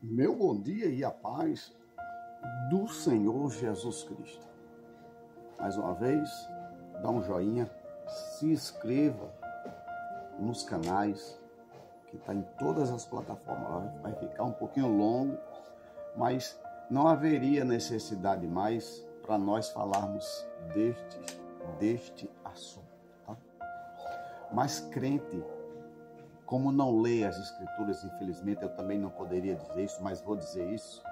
Meu bom dia e a paz do Senhor Jesus Cristo. Mais uma vez, dá um joinha, se inscreva nos canais, que está em todas as plataformas. Vai ficar um pouquinho longo, mas não haveria necessidade mais para nós falarmos deste assunto. Tá? Mas crente, como não lê as Escrituras, infelizmente eu também não poderia dizer isso, mas vou dizer isso.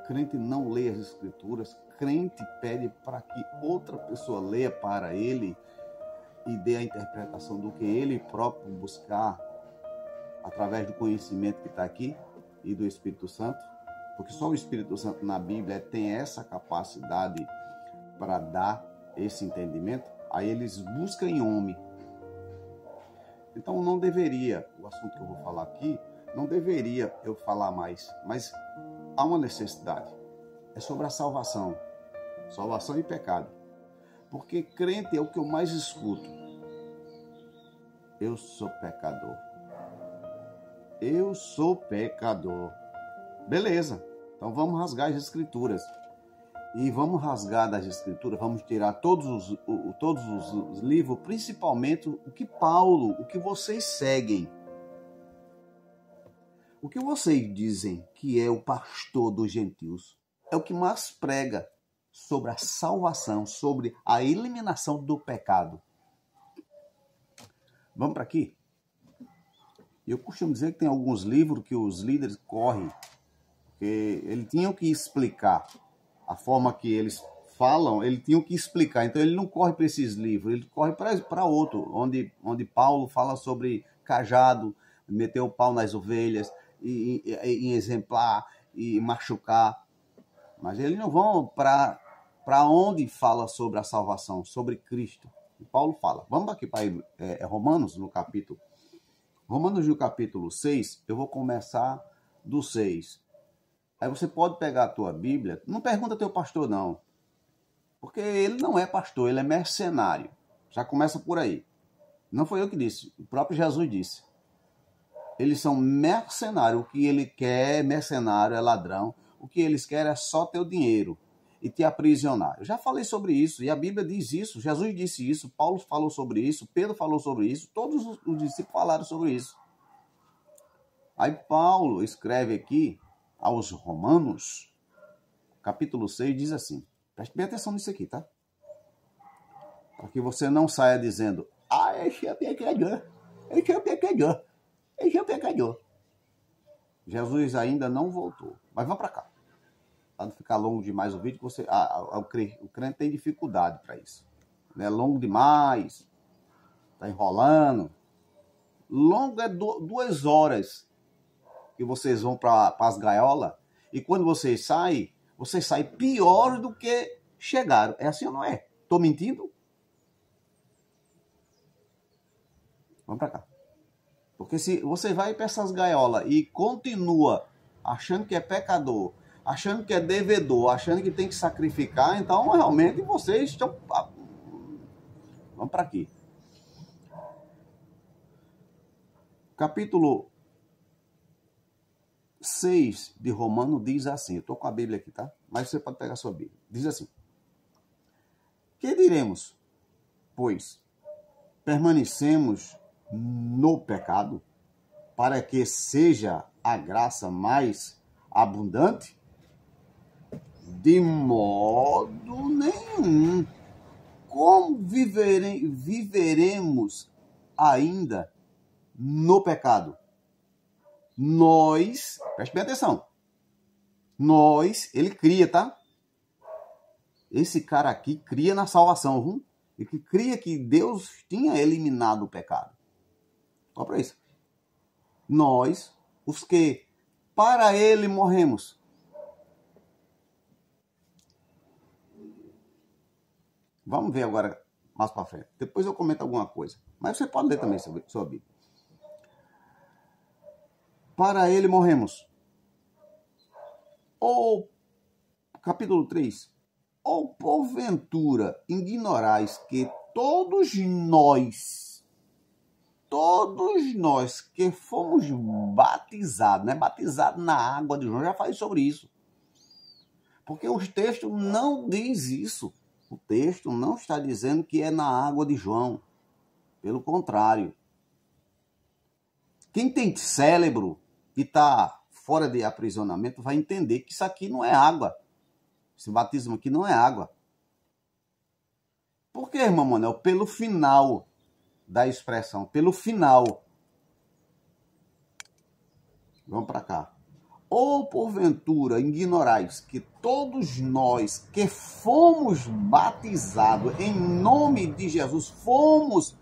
Crente não lê as Escrituras, crente pede para que outra pessoa leia para ele e dê a interpretação do que ele próprio buscar através do conhecimento que está aqui e do Espírito Santo, porque só o Espírito Santo na Bíblia tem essa capacidade para dar esse entendimento. Aí eles buscam em homem. Então não deveria, o assunto que eu vou falar aqui, não deveria eu falar mais, mas há uma necessidade. É sobre a salvação e pecado. Porque crente é o que eu mais escuto. Eu sou pecador. Eu sou pecador. Beleza, então vamos rasgar as Escrituras. E vamos rasgar das Escrituras, vamos tirar todos os livros, principalmente o que Paulo, o que vocês seguem. O que vocês dizem que é o pastor dos gentios é o que mais prega sobre a salvação, sobre a eliminação do pecado. Vamos para aqui? Eu costumo dizer que tem alguns livros que os líderes correm, porque eles tinham que explicar a forma que eles falam, eles tinham que explicar. Então ele não corre para esses livros, ele corre para outro, onde Paulo fala sobre cajado, meter o pau nas ovelhas, em exemplar e machucar. Mas eles não vão para onde fala sobre a salvação, sobre Cristo. E Paulo fala. Vamos aqui para Romanos no capítulo 6, eu vou começar do 6. Aí você pode pegar a tua Bíblia, não pergunta teu pastor não, porque ele não é pastor, ele é mercenário. Já começa por aí. Não foi eu que disse, o próprio Jesus disse. Eles são mercenários, o que ele quer, mercenário é ladrão, o que eles querem é só teu dinheiro e te aprisionar. Eu já falei sobre isso, e a Bíblia diz isso, Jesus disse isso, Paulo falou sobre isso, Pedro falou sobre isso, todos os discípulos falaram sobre isso. Aí Paulo escreve aqui aos Romanos, capítulo 6, diz assim, preste bem atenção nisso aqui, tá? Para que você não saia dizendo, esse é pecador, esse é pecador, esse é pecador. Jesus ainda não voltou, mas vamos para cá. Para não ficar longo demais o vídeo, o crente tem dificuldade para isso. É longo demais, está enrolando. Longo é 2 horas que vocês vão para as gaiolas, e quando vocês saem pior do que chegaram. É assim ou não é? Estou mentindo? Vamos para cá. Porque se você vai para essas gaiolas e continua achando que é pecador, achando que é devedor, achando que tem que sacrificar, então realmente vocês estão... Vamos para aqui. Capítulo 6 de Romano diz assim, eu estou com a Bíblia aqui, tá? Mas você pode pegar a sua Bíblia. Diz assim, que diremos, pois, permanecemos no pecado, para que seja a graça mais abundante? De modo nenhum. Como viveremos ainda no pecado? Nós, preste bem atenção, ele cria, tá? Esse cara aqui cria na salvação, viu? E que cria que Deus tinha eliminado o pecado. Olha para isso. Nós, os que para ele morremos. Vamos ver agora mais para frente. Depois eu comento alguma coisa. Mas você pode ler também sua Bíblia. Para ele morremos. Ou, capítulo 3. Ou porventura ignorais que todos nós todos nós que fomos batizados, né? Batizados na água de João, já falei sobre isso. Porque o texto não diz isso. O texto não está dizendo que é na água de João. Pelo contrário. Quem tem cérebro e está fora de aprisionamento vai entender que isso aqui não é água. Esse batismo aqui não é água. Por que, irmão Manuel? Pelo final da expressão. Pelo final. Vamos para cá. Ou porventura ignorais que todos nós que fomos batizados em nome de Jesus, fomos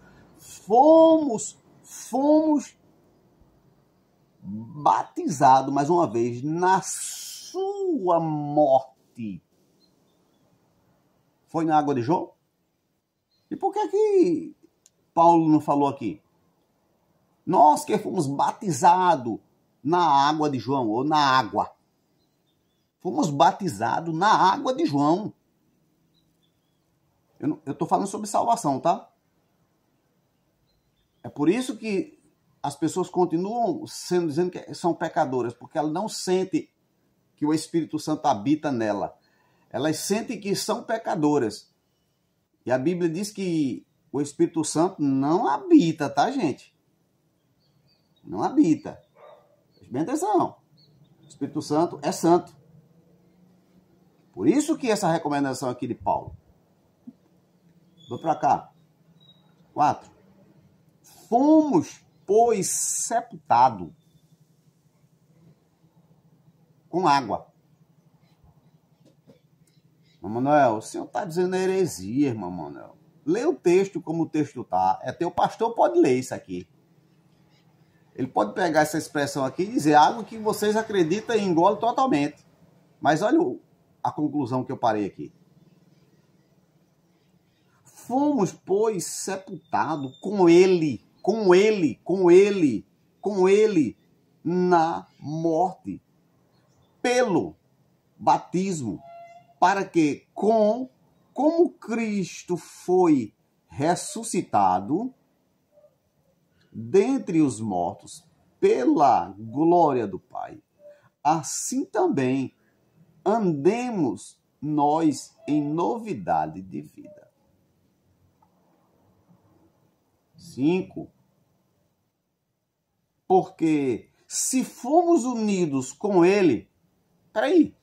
batizados, mais uma vez, na sua morte. Foi na água de João? E por que Paulo não falou aqui? Nós que fomos batizados na água de João, ou na água. Fomos batizados na água de João. Eu estou falando sobre salvação, tá? É por isso que as pessoas continuam dizendo que são pecadoras, porque elas não sentem que o Espírito Santo habita nela. Elas sentem que são pecadoras. E a Bíblia diz que o Espírito Santo não habita, tá, gente? Não habita. Preste bem atenção. O Espírito Santo é santo. Por isso que essa recomendação aqui de Paulo. Vou para cá. 4. Fomos, pois, sepultados com água. Irmão Manuel, o senhor está dizendo heresia, irmão Manuel. Lê o texto como o texto está. É teu pastor, pode ler isso aqui. Ele pode pegar essa expressão aqui e dizer algo que vocês acreditam e engolem totalmente. Mas olha a conclusão que eu parei aqui. Fomos, pois, sepultados com ele na morte, pelo batismo, para que, como Cristo foi ressuscitado dentre os mortos pela glória do Pai, assim também andemos nós em novidade de vida. 5. Porque se fomos unidos com ele... Peraí.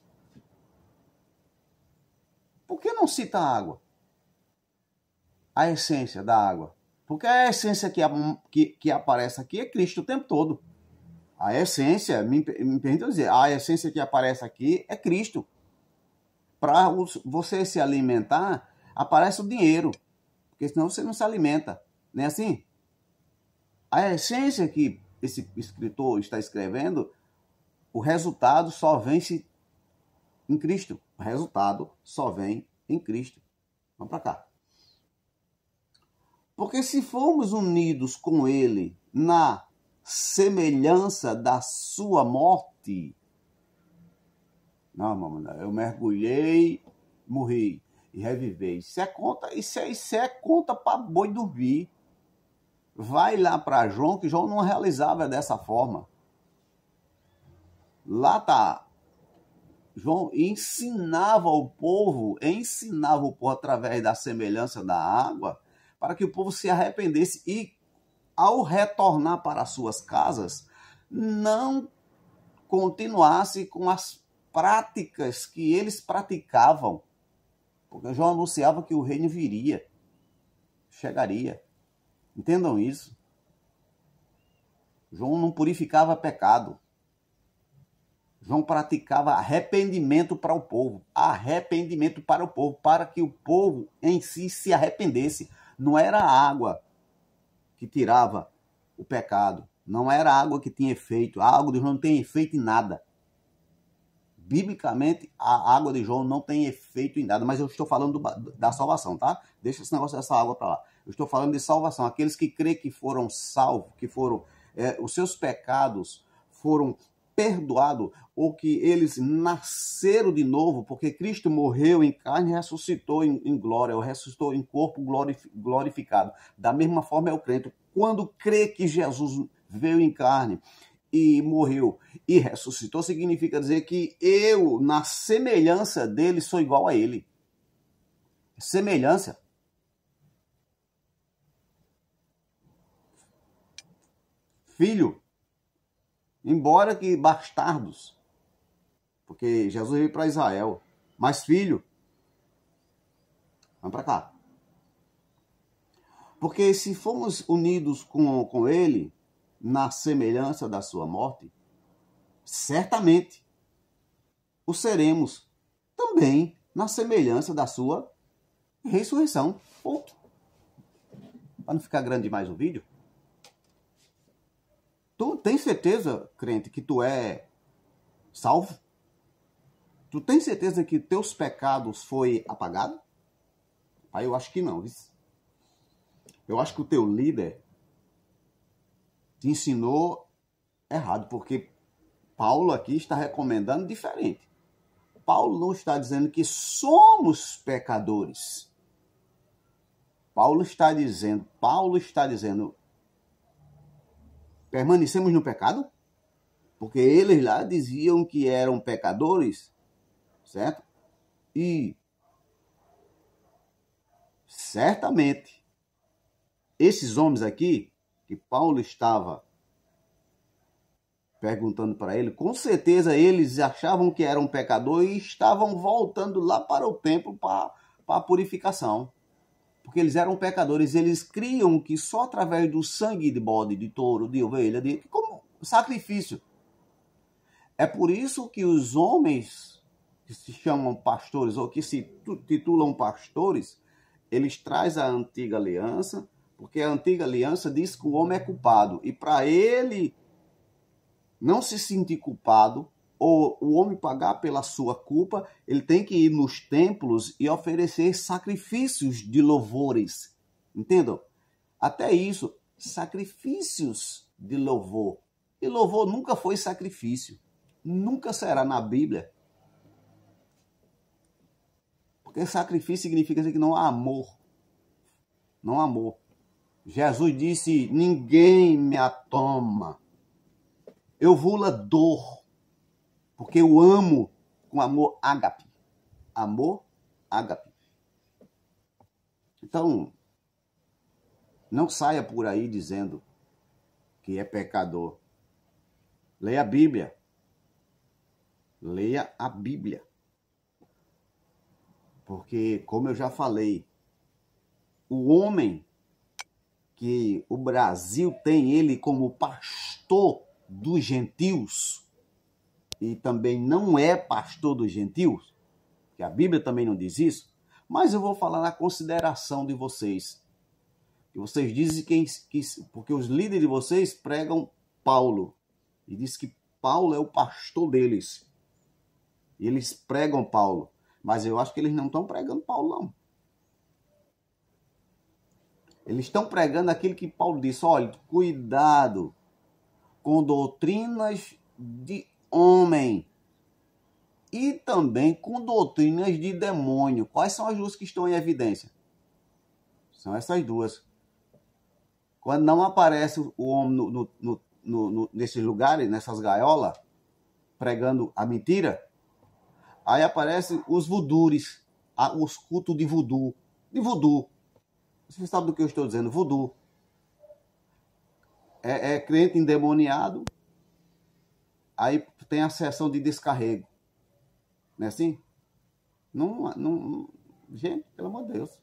Por que não cita a água? A essência da água. Porque a essência que aparece aqui é Cristo o tempo todo. A essência, me permita dizer, a essência que aparece aqui é Cristo. Para você se alimentar, aparece o dinheiro. Porque senão você não se alimenta. Não é assim? A essência que esse escritor está escrevendo, o resultado só vem em Cristo. O resultado só vem em Cristo. Vamos para cá. Porque se formos unidos com ele na semelhança da sua morte... Não, mamãe, eu mergulhei, morri e revivei. Isso é conta para boi dormir. Vai lá para João, que João não realizava dessa forma. Lá está. João ensinava o povo através da semelhança da água, para que o povo se arrependesse e, ao retornar para as suas casas, não continuasse com as práticas que eles praticavam. Porque João anunciava que o reino viria, chegaria. Entendam isso. João não purificava pecado. João praticava arrependimento para o povo. Arrependimento para o povo, para que o povo em si se arrependesse. Não era a água que tirava o pecado. Não era a água que tinha efeito. A água de João não tem efeito em nada. Biblicamente, a água de João não tem efeito em nada. Mas eu estou falando da salvação, tá? Deixa esse negócio dessa água para lá. Eu estou falando de salvação. Aqueles que creem que foram salvos, que foram... os seus pecados foram perdoado, ou que eles nasceram de novo, porque Cristo morreu em carne e ressuscitou em glória, ou ressuscitou em corpo glorificado. Da mesma forma é o crente. Quando crê que Jesus veio em carne e morreu e ressuscitou, significa dizer que eu, na semelhança dele, sou igual a ele. Semelhança. Filho, embora que bastardos, porque Jesus veio para Israel, mas filho, vamos para cá. Porque se formos unidos com ele, na semelhança da sua morte, certamente o seremos também na semelhança da sua ressurreição. Ponto. Para não ficar grande demais o vídeo. Tu tem certeza, crente, que tu é salvo? Tu tem certeza que teus pecados foi apagado? Aí eu acho que não. Eu acho que o teu líder te ensinou errado, porque Paulo aqui está recomendando diferente. Paulo não está dizendo que somos pecadores. Paulo está dizendo, permanecemos no pecado? Porque eles lá diziam que eram pecadores, certo? E certamente esses homens aqui, que Paulo estava perguntando para ele, com certeza eles achavam que eram pecadores e estavam voltando lá para o templo para a purificação. Porque eles eram pecadores, eles criam que só através do sangue de bode, de touro, de ovelha, como sacrifício. É por isso que os homens que se chamam pastores ou que se titulam pastores, eles trazem a antiga aliança, porque a antiga aliança diz que o homem é culpado. E para ele não se sentir culpado, ou o homem pagar pela sua culpa, ele tem que ir nos templos e oferecer sacrifícios de louvores. Entendam? Até isso, sacrifícios de louvor. E louvor nunca foi sacrifício. Nunca será na Bíblia. Porque sacrifício significa dizer que não há amor. Não há amor. Jesus disse, ninguém me atoma. Eu vou-la dor. Porque eu amo com amor ágape. Amor ágape. Então, não saia por aí dizendo que é pecador. Leia a Bíblia. Leia a Bíblia. Porque, como eu já falei, o homem que o Brasil tem ele como pastor dos gentios, e também não é pastor dos gentios, que a Bíblia também não diz isso, mas eu vou falar na consideração de vocês. Que vocês dizem porque os líderes de vocês pregam Paulo, e diz que Paulo é o pastor deles. E eles pregam Paulo, mas eu acho que eles não estão pregando Paulo, não. Eles estão pregando aquilo que Paulo disse, olha, cuidado com doutrinas de homem e também com doutrinas de demônio. Quais são as duas que estão em evidência? São essas duas. Quando não aparece o homem nesses lugares, nessas gaiolas, pregando a mentira, aí aparecem os vudures, os cultos de voodoo. De voodoo. Você sabe do que eu estou dizendo? Voodoo. É crente endemoniado, aí tem a sessão de descarrego. Não é assim? Não, gente, pelo amor de Deus.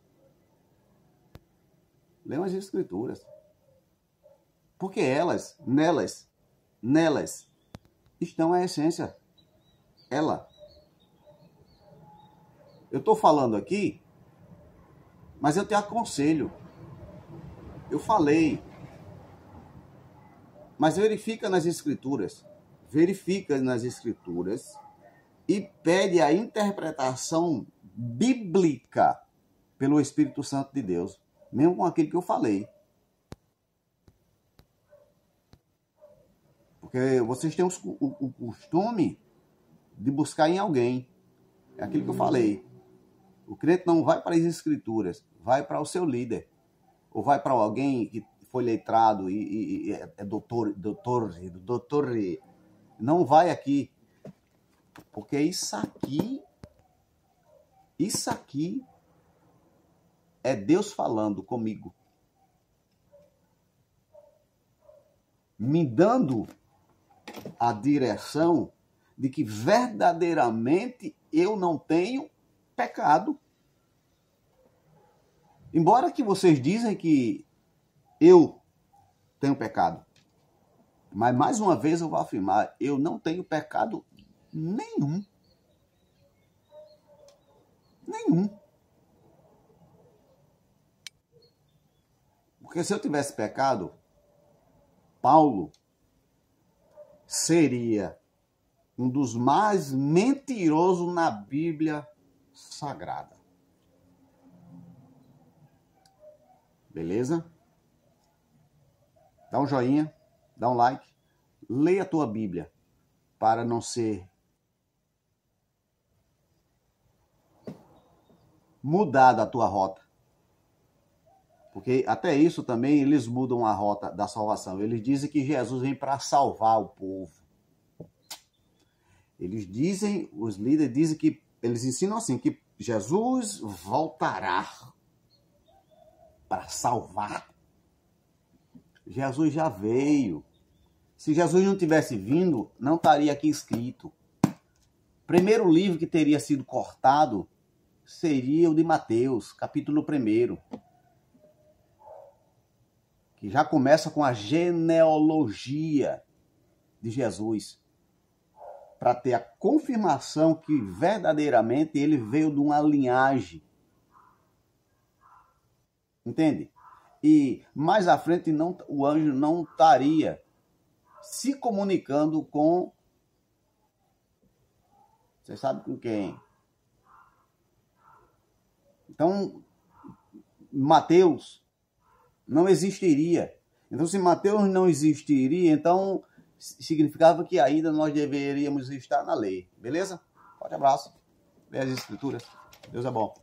Leiam as escrituras. Porque nelas estão a essência. Eu estou falando aqui, mas eu te aconselho. Eu falei. Mas verifica nas escrituras. Verifica nas escrituras e pede a interpretação bíblica pelo Espírito Santo de Deus. Mesmo com aquilo que eu falei. Porque vocês têm o costume de buscar em alguém. É aquilo que eu falei. O crente não vai para as escrituras, vai para o seu líder. Ou vai para alguém que foi letrado e é doutor. Não vai aqui. Porque isso aqui é Deus falando comigo. Me dando a direção de que verdadeiramente eu não tenho pecado. Embora que vocês dizem que eu tenho pecado. Mas mais uma vez eu vou afirmar, eu não tenho pecado nenhum. Nenhum. Porque se eu tivesse pecado, Paulo seria um dos mais mentirosos na Bíblia Sagrada. Beleza? Dá um joinha, dá um like, leia a tua Bíblia para não ser mudada a tua rota. Porque até isso também eles mudam a rota da salvação. Eles dizem que Jesus vem para salvar o povo. Eles dizem, os líderes dizem que, eles ensinam assim, que Jesus voltará para salvar. Jesus já veio. Se Jesus não tivesse vindo, não estaria aqui escrito. Primeiro livro que teria sido cortado seria o de Mateus, capítulo 1. Que já começa com a genealogia de Jesus. Para ter a confirmação que verdadeiramente ele veio de uma linhagem. Entende? E mais à frente o anjo não estaria se comunicando com... Você sabe com quem? Então, Mateus não existiria. Então, se Mateus não existiria, então significava que ainda nós deveríamos estar na lei. Beleza? Forte abraço. Leia as Escrituras. Deus é bom.